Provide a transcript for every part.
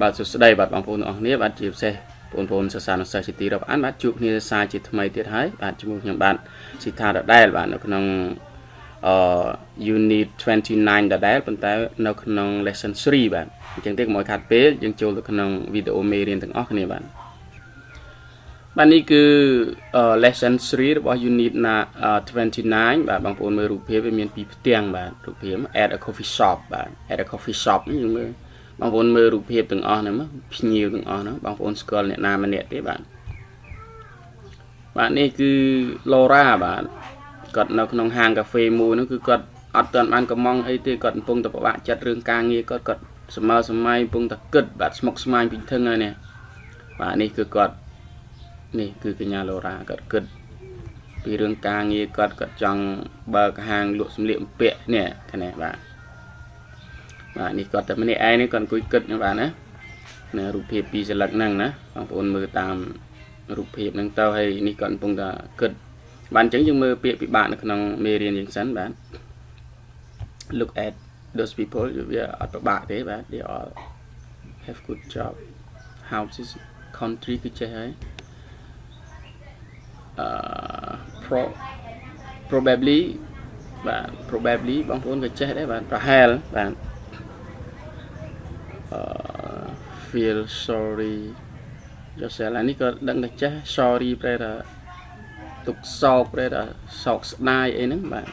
បាទសួស្តីបាទបងប្អូនទាំងអស់គ្នាបាទជាពិសេសបងប្អូនសិស្សានុសិស្សជាទីរាប់អានបាទជួបគ្នាសារជាថ្មីទៀតហើយបាទជាមួយខ្ញុំបាទស៊ីថាដដែលបាទនៅក្នុងunit 29ដដែលប៉ុន្តែនៅក្នុង lesson 3បាទអញ្ចឹងទេកុំឲ្យខាត់ពេលយើងចូលទៅក្នុងវីដេអូមេរៀនទាំងអស់គ្នាបាទនេះគឺ lesson 3របស់ unit 29បាទបងប្អូនមើលរូបភាពវាមានពីរផ្ទាំងបាទរូបភាព at a coffee shop បាទ at a coffee shop នេះយើងមើលបងប្អូនមើលរូបភាពទាំងអស់ហ្នឹងភ្ញៀវទាំងអស់ហ្នឹងបងប្អូនស្គាល់អ្នកណាម្នាក់ទេបាទនេះគឺ Laura បាទគាត់នៅក្នុងហាងកាហ្វេមួយហ្នឹងគឺគាត់អត់ទាន់បានកំងអីទេគាត់កំពុងតែពិបាកចិត្តរឿងការងារគាត់សម័យកំពុងតែគិតបាទស្មុគស្មាញពីធឹងហើយនេះបាទនេះគឺគាត់នេះគឺកញ្ញា Laura គាត់គិតពីរឿងការងារគាត់ចង់បើកហាងលក់សម្លៀកបំពាក់នេះខាងនេះបាទនេះគាត់តែម្នាក់ឯងនេះគាត់អង្គុយគិតហ្នឹងបាទណារូបភាពពីរស្លឹកហ្នឹងណាបងប្អូនមើលតាមរូបភាពហ្នឹងទៅហើយនេះគាត់កំពុងតែគិតបាទអញ្ចឹងយើងមើលពាក្យពិបាកនៅក្នុងមេរៀនយើងសិនបាទ look at those people វាអត់ពិបាកទេបាទ they all have good job houses country គឺចេះហើយprobably បាទ probably បងប្អូនក៏ចេះដែរបាទប្រហែលបាទfeel sorry yourself អានេះក៏ដឹងតែចេះ sorry ប្រែថាទុកសោកប្រែថាសោកស្ដាយអីហ្នឹងបាទ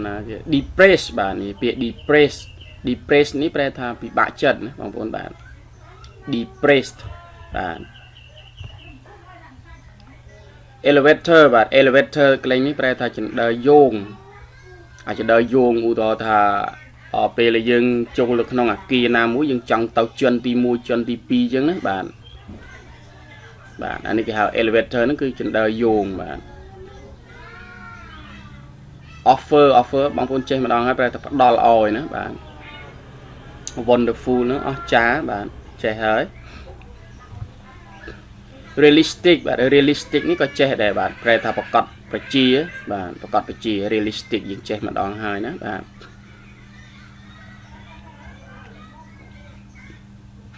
ណាគេ depress បាទនេះពាក្យ depress នេះប្រែថាពិបាកចិត្តណាបងប្អូនបាទ depressed បាទ elevator បាទ elevator ក្លែងនេះប្រែថាចន្ទើយោងអាចដើរយោងឧទាហរណ៍ថាពេលដែលយើងចូលទៅក្នុងអាគារណាមួយយើងចង់ទៅជាន់ទី1ជាន់ទី2អញ្ចឹងណាបាទអានេះគេហៅ elevator ហ្នឹងគឺចន្ទើយោងបាទ offer បងប្អូនចេះម្ដងហើយប្រែថាផ្ដល់ឲ្យណាបាទ wonderful ហ្នឹងអស្ចារ្យបាទចេះហើយ realistic បាទ realistic នេះក៏ចេះដែរបាទប្រែថាប្រកបប្រជាបាទប្រកបប្រជា realistic យើងចេះម្ដងហើយណាបាទ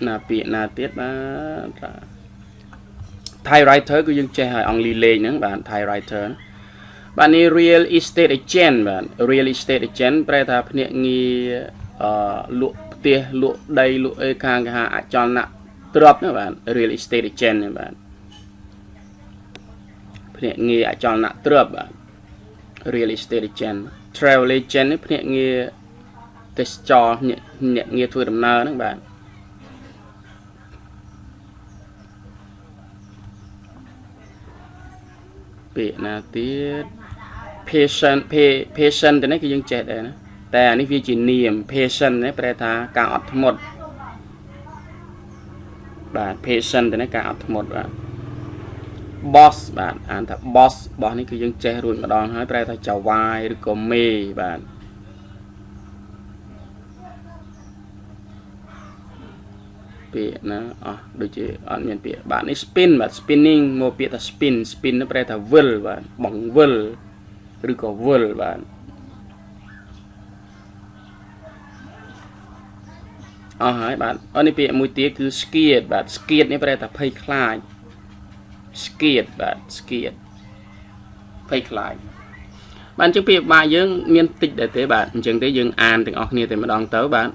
ណាពាក្យណាទៀតបាទ typewriter គឺយើងចេះហើយអង់គ្លេសលេខហ្នឹងបាទ typewriter បាទនេះ real estate agent បាទ real estate agent ប្រែថាភ្នាក់ងារលក់ផ្ទះលក់ដីលក់អីខាងគេហៅអចលនទ្រព្យណាបាទ real estate agent ហ្នឹងបាទភ្នាក់ងារអចលនទ្រព្យបាទ real estate agent travel agent នេះភ្នាក់ងារទេសចរអ្នកងារធ្វើដំណើរហ្នឹងបាទពាក្យណាទៀត patient ទៅនេះគឺយើងចេះដែរណាតែអានេះវាជានាម patient នេះប្រែថាការអត់ធ្មត់បាទ patient ទៅនេះការអត់ធ្មត់បាទ boss បាទអានថា boss នេះគឺយើងចេះរួចម្ដងហើយប្រែថាចៅវាយឬក៏មេបាទពាក្យណាដូចជាអត់មានពាក្យបាទនេះ spin បាទ spinning មកពាក្យថា spin នោះប្រែថាវិលបាទបងវិលឬក៏វិលបាទហើយបាទនេះពាក្យមួយទៀតគឺ scared បាទ scared នេះប្រែថាភ័យខ្លាច scared បាទ scared ភ័យខ្លាចបាទអញ្ចឹងពាក្យបាក់យើងមានតិចដែរទេបាទអញ្ចឹងទេយើងអានទាំងអស់គ្នាតែម្ដងទៅបាទ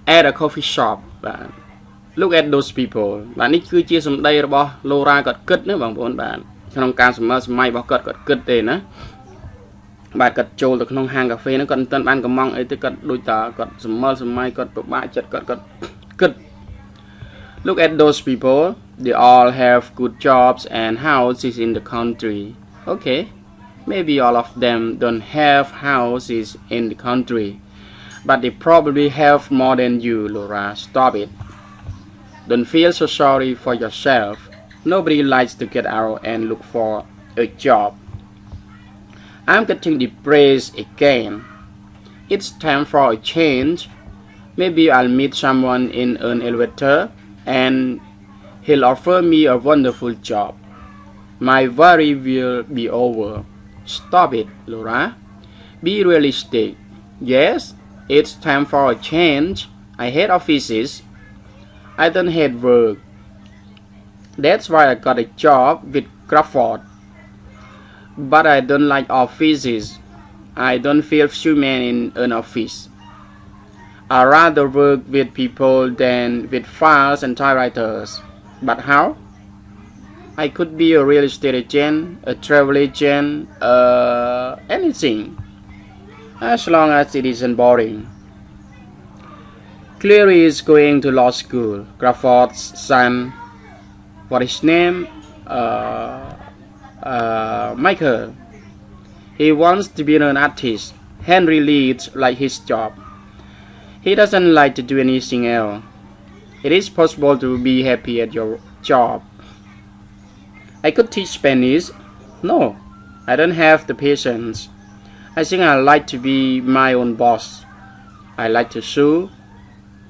at a coffee shop បាទ look at those people បាទនេះគឺជាសម្ដីរបស់ Laura គាត់គិតណាបងប្អូនបាទក្នុងការសម័យរបស់គាត់គិតទេណាបាទគាត់ចូលទៅក្នុងហាងកាហ្វេហ្នឹងគាត់មិនទាន់បានកំងអីទេគាត់ដូចតាគាត់សម័យគាត់ពិបាកចិត្តគាត់គិត look at those people they all have good jobs and houses in the country okay maybe all of them don't have houses in the country but they probably have more than you Laura stop it don't feel so sorry for yourself nobody likes to get out and look for a job I'm getting depressed again it's time for a change maybe I'll meet someone in an elevator and he'll offer me a wonderful job my worry will be over stop it Laura be realistic yes It's time for a change. I hate offices. I don't hate work. That's why I got a job with Crawford. But I don't like offices. I don't feel human in an office. I rather work with people than with files and typewriters. But how? I could be a real estate agent, a travel agent, anything. As long as it isn't boring. Cleary is going to law school. Crawford's son, what is his name? Michael. He wants to be an artist. Henry leads like his job. He doesn't like to do anything else. It is possible to be happy at your job. I could teach Spanish. No, I don't have the patience. I think I like to be my own boss. I like to sew.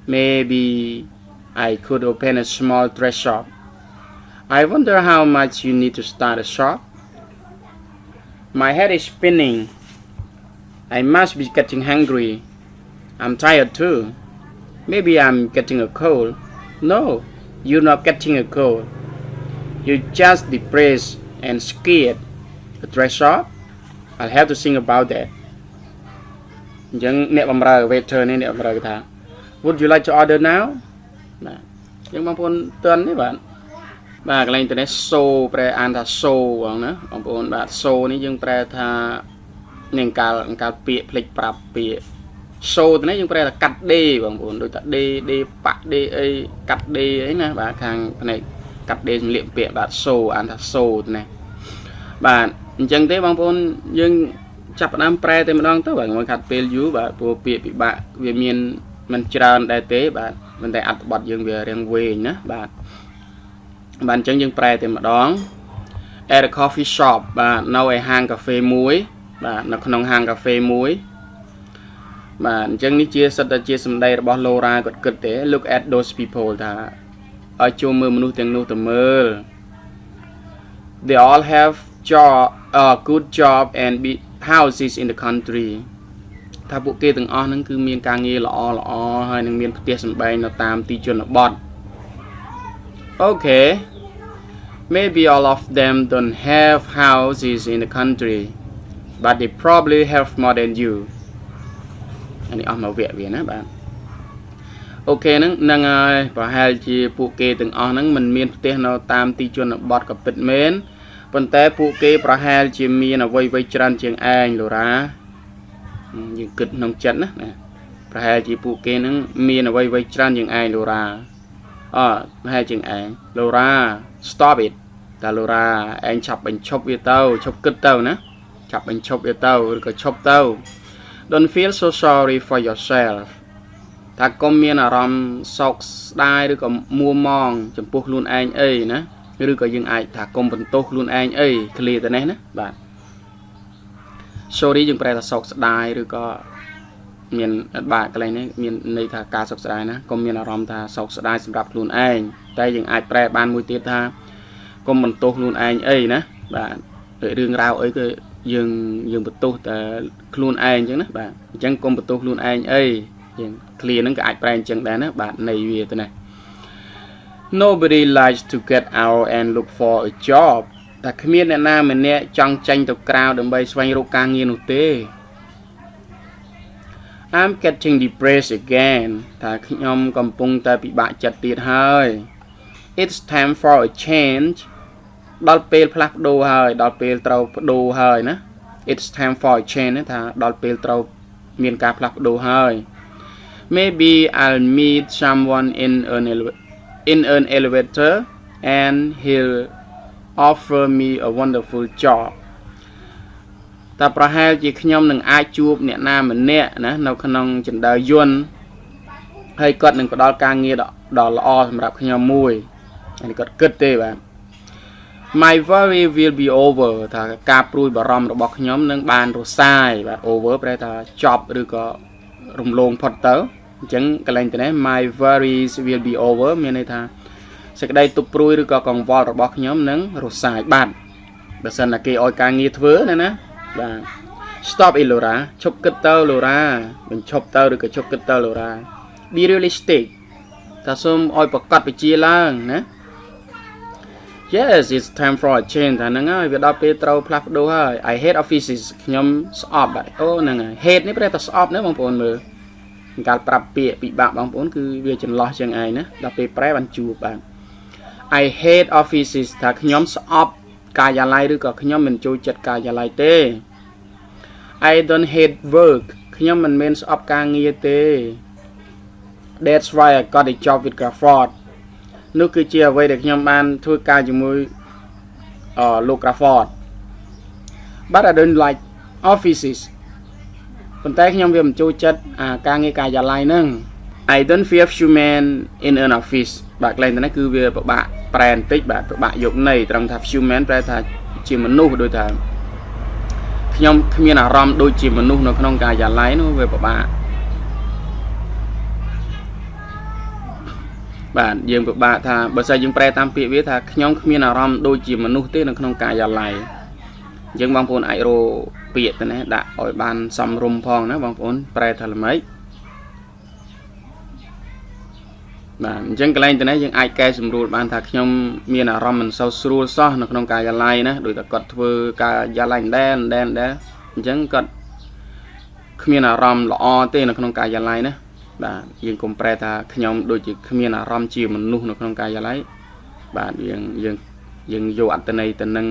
Maybe I could open a small dress shop. I wonder how much you need to start a shop. My head is spinning. I must be getting hungry. I'm tired too. Maybe I'm getting a cold. No, you're not getting a cold. You're just depressed and scared. A dress shop? I'll have to think about that. Waiter would you like to order now? Bà cái internet show pre an tha show បងណាបងប្អូនបាទ show នេះយើងប្រែថានឹងកាលពាក្យផ្លេចប្រាប់ពាក្យ show ទៅនេះយើងប្រែថាកាត់ដេបងប្អូនដូចថាដេប៉ាក់ដេអីកាត់ដេអីណាបាទខាងផ្នែកកាត់ដេសម្លៀកពាក់បាទ show អានថា show ទៅណាបាទអញ្ចឹងទេបងប្អូនយើងចាប់ផ្ដើមប្រែតែម្ដងទៅបាទមកខាត់ពេលយូរបាទព្រោះពាក្យពិបាកវាមានមិនច្រើនដែរទេបាទប៉ុន្តែអត្ថបទយើងវារៀងវែងណាបាទបានអញ្ចឹងយើងប្រែតែម្ដង at a coffee shop បាទនៅឯហាងកាហ្វេមួយបាទនៅក្នុងហាងកាហ្វេមួយបាទអញ្ចឹងនេះជាសិតតែជាសម្ដីរបស់ Laura គាត់គិតទេ look at those people ថាឲ្យជួមមើលមនុស្សទាំងនោះទៅមើល they all have good job and big houses in the country ថាពួកគេទាំងអស់ហ្នឹងគឺមានការងារល្អហើយនឹងមានផ្ទះសម្បែងនៅតាមទីជនបទOkay, maybe all of them don't have houses in the country, but they probably have more than you. អានេះអស់មកវគ្គវាណាបាទអូខេហ្នឹងហើយប្រហែលជាពួកគេទាំងអស់ហ្នឹងមិនមានផ្ទះនៅតាមទីជនបទក៏ពិតមែនប៉ុន្តែពួកគេប្រហែលជាមានអ្វីៗច្រើនជាងឯង Laura យើងគិតក្នុងចិត្តណាប្រហែលជាពួកគេហ្នឹងមានអ្វីៗច្រើនជាងឯង Laura hai chừng án Laura stop it តែ Laura ឯងឆាប់បញ្ឈប់វាទៅឈប់គិតទៅណាឆាប់បញ្ឈប់វាទៅឬក៏ឈប់ទៅ Don't feel so sorry for yourself ថាកុំមានអារម្មណ៍សោកស្ដាយឬក៏មួម៉ងចំពោះខ្លួនឯងអីណាឬក៏យើងអាចថាកុំបន្ទោសខ្លួនឯងអី clear ទៅនេះណាបាទ sorry យើងប្រែថាសោកស្ដាយឬក៏មានបាទកន្លែងនេះមានន័យថាការសោកស្ដាយណាកុំមានអារម្មណ៍ថាសោកស្ដាយសម្រាប់ខ្លួនឯងតែយើងអាចប្រែបានមួយទៀតថាកុំបន្ទោសខ្លួនឯងអីណាបាទរឿងរ៉ាវអីគឺយើងបន្ទោសតែខ្លួនឯងអញ្ចឹងណាបាទអញ្ចឹងកុំបន្ទោសខ្លួនឯងអីយើង clear ហ្នឹងក៏អាចប្រែអញ្ចឹងដែរណាបាទន័យវាទៅណា Nobody likes to get out and look for a job តែគ្មានអ្នកណាម្នាក់ចង់ចេញទៅក្រៅដើម្បីស្វែងរកការងារនោះទេ I'm getting depressed again ថាខ្ញុំកំពុងតែពិបាកចិត្តទៀតហើយ It's time for a change ដល់ពេលផ្លាស់ប្ដូរហើយដល់ពេលត្រូវប្ដូរហើយណា It's time for a change ថាដល់ពេលត្រូវមានការផ្លាស់ប្ដូរហើយ Maybe I'll meet someone in an elevator and he'll offer me a wonderful job តែប្រហែលជាខ្ញុំនឹងអាចជួបអ្នកណាម្នាក់ណានៅក្នុងចណ្ដើរយន្តហើយគាត់នឹងផ្ដល់ការងារដ៏ល្អសម្រាប់ខ្ញុំមួយហើយគាត់គិតទេបាទ My worry will be over ថាការព្រួយបារម្ភរបស់ខ្ញុំនឹងបានរសាយបាទ over ប្រែថាចប់ឬក៏រំលងផុតទៅអញ្ចឹងកន្លែងទៅនេះ My worries will be over មានន័យថាសេចក្តីទុក្ខព្រួយឬក៏កង្វល់របស់ខ្ញុំនឹងរសាយបាត់បើសិនតែគេឲ្យការងារធ្វើណាបាទ stop អី Laura ឈប់គិតទៅ Laura មិនឈប់ទៅឬក៏ឈប់គិតទៅ Laura be realistic ថាសូមឲ្យប្រកាសវិជាឡើងណា Yes it's time for a change ថាហ្នឹងហើយវាដល់ពេលត្រូវផ្លាស់ប្ដូរហើយ I hate offices ខ្ញុំស្អប់បាទអូហ្នឹងហើយ hate នេះប្រែថាស្អប់ណាបងប្អូនមើលការប្រាប់ពាក្យពិបាកបងប្អូនគឺវាចន្លោះជាងឯងណាដល់ពេលប្រែបានជួបបាទ I hate offices ថាខ្ញុំស្អប់ការិយាល័យឬក៏ខ្ញុំមិនចូលចិត្តការិយាល័យទេ I don't hate work ខ្ញុំមិនមែនស្អប់ការងារទេ That's why I got a job with Crawford នោះគឺជាអ្វីដែលខ្ញុំបានធ្វើការជាមួយលោក Crawford But I don't like offices ប៉ុន្តែខ្ញុំវាមិនចូលចិត្តការងារការិយាល័យហ្នឹង I don't feel human in an office បាទកន្លែងនេះគឺវាពិបាកប្រែបន្តិចបាទពិបាកយកន័យត្រង់ថា human ប្រែថាជាមនុស្សដូចថាខ្ញុំគ្មានអារម្មណ៍ដូចជាមនុស្សនៅក្នុងការិយាល័យនោះវាពិបាកបាទយើងពិបាកថាបើសិនយើងប្រែតាមពាក្យវាថាខ្ញុំគ្មានអារម្មណ៍ដូចជាមនុស្សទេនៅក្នុងការិយាល័យអញ្ចឹងបងប្អូនអាចរកពាក្យទៅណាដាក់ឲ្យបានសមរម្យផងណាបងប្អូនប្រែថាល្មិចបាទអញ្ចឹងកន្លែងទៅណាយើងអាចកែសម្រួលបានថាខ្ញុំមានអារម្មណ៍មិនសូវស្រួលសោះនៅក្នុងការិយាល័យណាដោយតែគាត់ធ្វើការិយាល័យដែរអញ្ចឹងគាត់គ្មានអារម្មណ៍ល្អទេនៅក្នុងការិយាល័យណាបាទយើងកុំប្រែថាខ្ញុំដូចជាគ្មានអារម្មណ៍ជាមនុស្សនៅក្នុងការិយាល័យបាទយើងយកអត្ថន័យទៅនឹង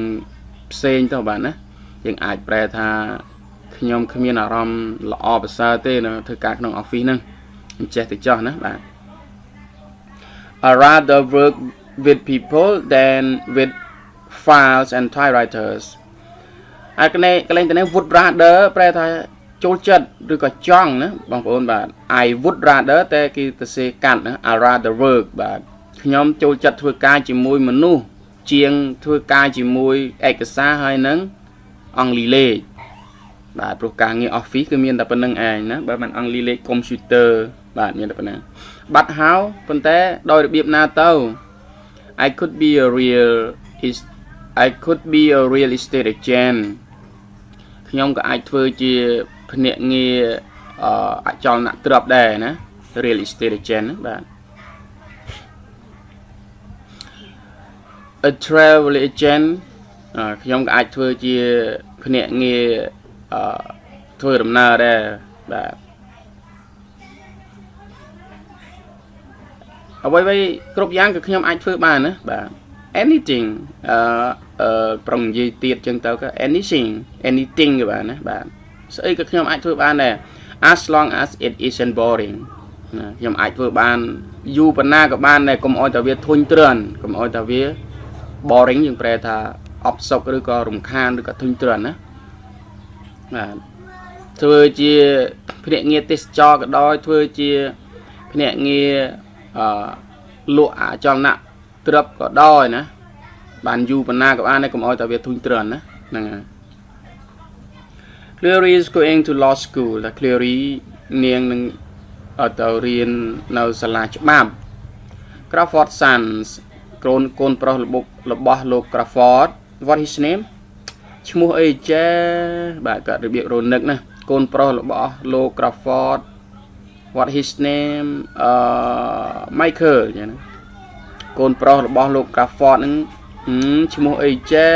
ផ្សេងទៅបាទណាយើងអាចប្រែថាខ្ញុំគ្មានអារម្មណ៍ល្អប្រសើរទេនៅធ្វើការក្នុង office ហ្នឹងអញ្ចេះទៅចោះណាបាទ I rather work with people than with files and typewriters ហើយកន្លែងទៅនេះ would rather ប្រែថាចូលចិត្តឬក៏ចង់ណាបងប្អូនបាទ I would rather តែគេទៅសេកាត់ណា I rather work បាទខ្ញុំចូលចិត្តធ្វើការជាមួយមនុស្សជាងធ្វើការជាមួយឯកសារហើយនឹងអង់គ្លេសលេខបាទព្រោះការងារ office គឺមានតែប៉ុណ្្នឹងឯងណាបើមិនអង់គ្លេសលេខ computer បាទមានតែប៉ុណ្្នឹងបាត់ហៅប៉ុន្តែដោយរបៀបណាទៅ I could be a real estate agent ខ្ញុំក៏អាចធ្វើជាភ្នាក់ងារអចលនទ្រព្យដែរណា real estate agent ណាបាទ a travel agent ខ្ញុំក៏អាចធ្វើជាភ្នាក់ងារធ្វើដំណើរដែរបាទអ្វីគ្រប់យ៉ាងក៏ខ្ញុំអាចធ្វើបានណាបាទ anything ប្រងនិយាយទៀតចឹងទៅក៏ anything ក៏បានណាបាទស្អីក៏ខ្ញុំអាចធ្វើបានដែរ as long as it isn't boring ណាខ្ញុំអាចធ្វើបានយូរប៉ុណ្ណាក៏បានដែរកុំឲ្យតែវាធុញទ្រាន់កុំឲ្យតែវា boring យើងប្រែថាអបសុកឬក៏រំខានឬក៏ធុញទ្រាន់ណាបាទធ្វើជាភ្នាក់ងារទេសចរក៏ដោយធ្វើជាភ្នាក់ងារលក់អចលនទ្រព្យក៏ដោយណាបានយូរប៉ុណ្ណាក៏បានដែរកុំឲ្យតែវាធុញទ្រាន់ណាហ្នឹងហើយ Clary is going to law school តែ Clary នាងនឹងទៅរៀននៅសាលាច្បាប់ Crawford Sons កូនប្រុសរបស់លោក Crawford what his name ឈ្មោះអីចេះបាទក៏របៀបរនឹកណាកូនប្រុសរបស់លោក Crawford what his name Michael ចឹងណាកូនប្រុសរបស់លោក Crawford ហ្នឹងឈ្មោះអីចេះ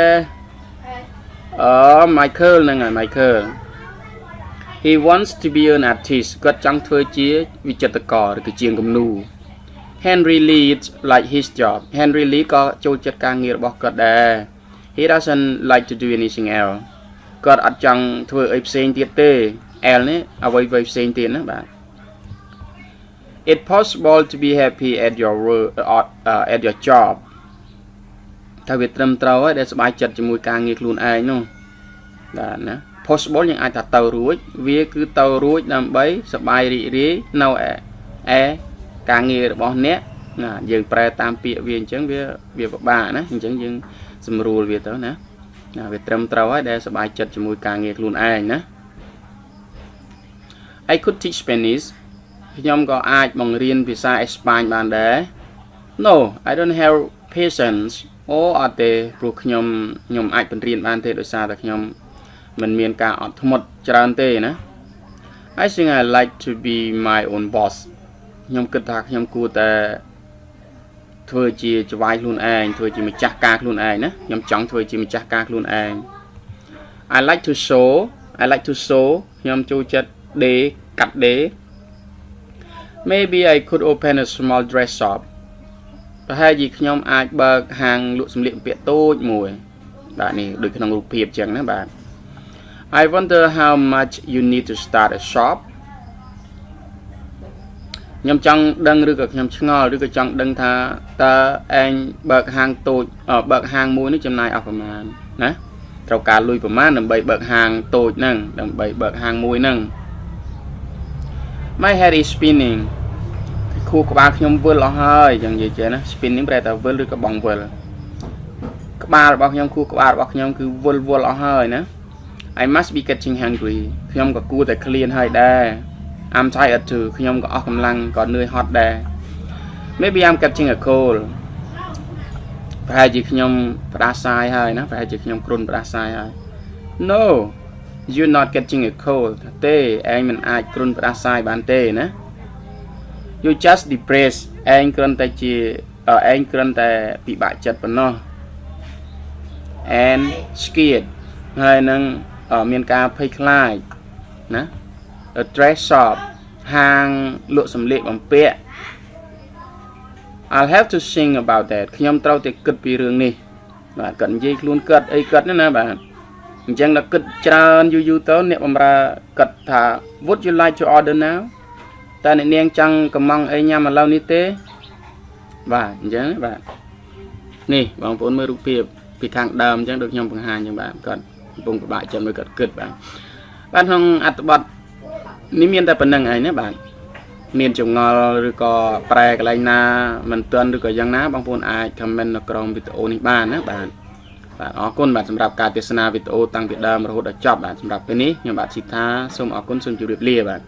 Michael ហ្នឹងហើយ Michael he wants to be an artist គាត់ចង់ធ្វើជាវិចិត្រករឬក៏ជាងគំនូរ Henry Lee like his job Henry Lee ក៏ចូលចិត្តការងាររបស់គាត់ដែរ he doesn't like to do anything else គាត់អត់ចង់ធ្វើអីផ្សេងទៀតទេ L នេះអ្វីផ្សេងទៀតណាបាទ It's possible to be happy at your work at your job ถ้าវាត្រឹមត្រូវហើយដែលសប្បាយចិត្តជាមួយការងារខ្លួនឯងនោះបាទណា possible យើងអាចថាទៅរួចវាគឺទៅរួចដើម្បីសប្បាយរីករាយនៅការងាររបស់អ្នកណាយើងប្រែតាមពាក្យវាអញ្ចឹងវាពិបាកណាអញ្ចឹងយើងសម្រួលវាទៅណាវាត្រឹមត្រូវហើយដែលសប្បាយចិត្តជាមួយការងារខ្លួនឯងណា I could teach Spanish ខ្ញុំក៏អាចបង្រៀនភាសាអេស្ប៉ាញបានដែរ No I don't have patience អត់ទេព្រោះខ្ញុំអាចបង្រៀនបានទេដោយសារតែខ្ញុំមិនមានការអត់ធ្មត់ ច្រើនទេណា I think I like to be my own boss ខ្ញុំគិតថាខ្ញុំគួរតែធ្វើជាចវាយខ្លួនឯងធ្វើជាម្ចាស់ការខ្លួនឯងណាខ្ញុំចង់ធ្វើជាម្ចាស់ការខ្លួនឯង I like to sew ខ្ញុំចូលចិត្តដេរកាត់ដេរ Maybe I could open a small dress shop ប្រហែលជាខ្ញុំអាចបើកហាងលក់សម្លៀកបំពាក់តូចមួយបាទនេះដូចក្នុងរូបភាពចឹងណាបាទ I wonder how much you need to start a shop ខ្ញុំចង់ដឹងឬក៏ខ្ញុំឆ្ងល់ឬក៏ចង់ដឹងថាតើឯងបើកហាងតូចបើកហាងមួយនេះចំណាយអស់ប្រមាណណាត្រូវការលុយប្រមាណដើម្បីបើកហាងតូចហ្នឹងដើម្បីបើកហាងមួយហ្នឹង My head is spinning ខួរក្បាលខ្ញុំវិលអស់ហើយចឹងនិយាយចេះណា spinning ប្រែថាវិលឬក៏បងវិលក្បាលរបស់ខ្ញុំខួរក្បាលរបស់ខ្ញុំគឺវិលអស់ហើយណា I must be getting hungry ខ្ញុំក៏គួរតែឃ្លានហើយដែរ I'm tired too ខ្ញុំក៏អស់កម្លាំងក៏នឿយហត់ដែរ Maybe I'm catching a cold ប្រហែលជាខ្ញុំផ្ដាសាយហើយណាប្រហែលជាខ្ញុំគ្រុនផ្ដាសាយហើយ No you're not getting a cold ទេឯងមិនអាចគ្រុនផ្ដាសាយបានទេណា You just depressed ឯងគ្រាន់តែពិបាកចិត្តប៉ុណ្ណោះ and scared ហើយនឹងមានការភ័យខ្លាចណា a dress shop ហាងលក់សម្លៀកបំពាក់ I'll have to think about that ខ្ញុំត្រូវតែគិតពីរឿងនេះបាទគាត់និយាយខ្លួនគាត់អីគាត់ណាបាទអញ្ចឹងដល់គិតច្រើនយូរទៅអ្នកបម្រើគាត់ថា Would you like to order now តើអ្នកនាងចង់កំងអីញ៉ាំឥឡូវនេះទេបាទអញ្ចឹងបាទនេះបងប្អូនមើលរូបភាពពីខាងដើមអញ្ចឹងដូចខ្ញុំបង្ហាញអញ្ចឹងបាទគាត់កំពុងពិបាកចិត្តមើលគាត់គិតបាទក្នុងអត្ថបទនេះមានតែប៉ុណ្្នឹងឯងណាបាទមានចងល់ឬក៏ប្រែកន្លែងណាមិនទាន់ឬក៏យ៉ាងណាបងប្អូនអាច comment នៅក្រោមវីដេអូនេះបានណាបាទអរគុណបាទសម្រាប់ការទស្សនាវីដេអូតាំងពីដើមរហូតដល់ចប់បាទសម្រាប់ពេលនេះខ្ញុំបាទ Sitha សូមអរគុណសូមជម្រាបលាបាទ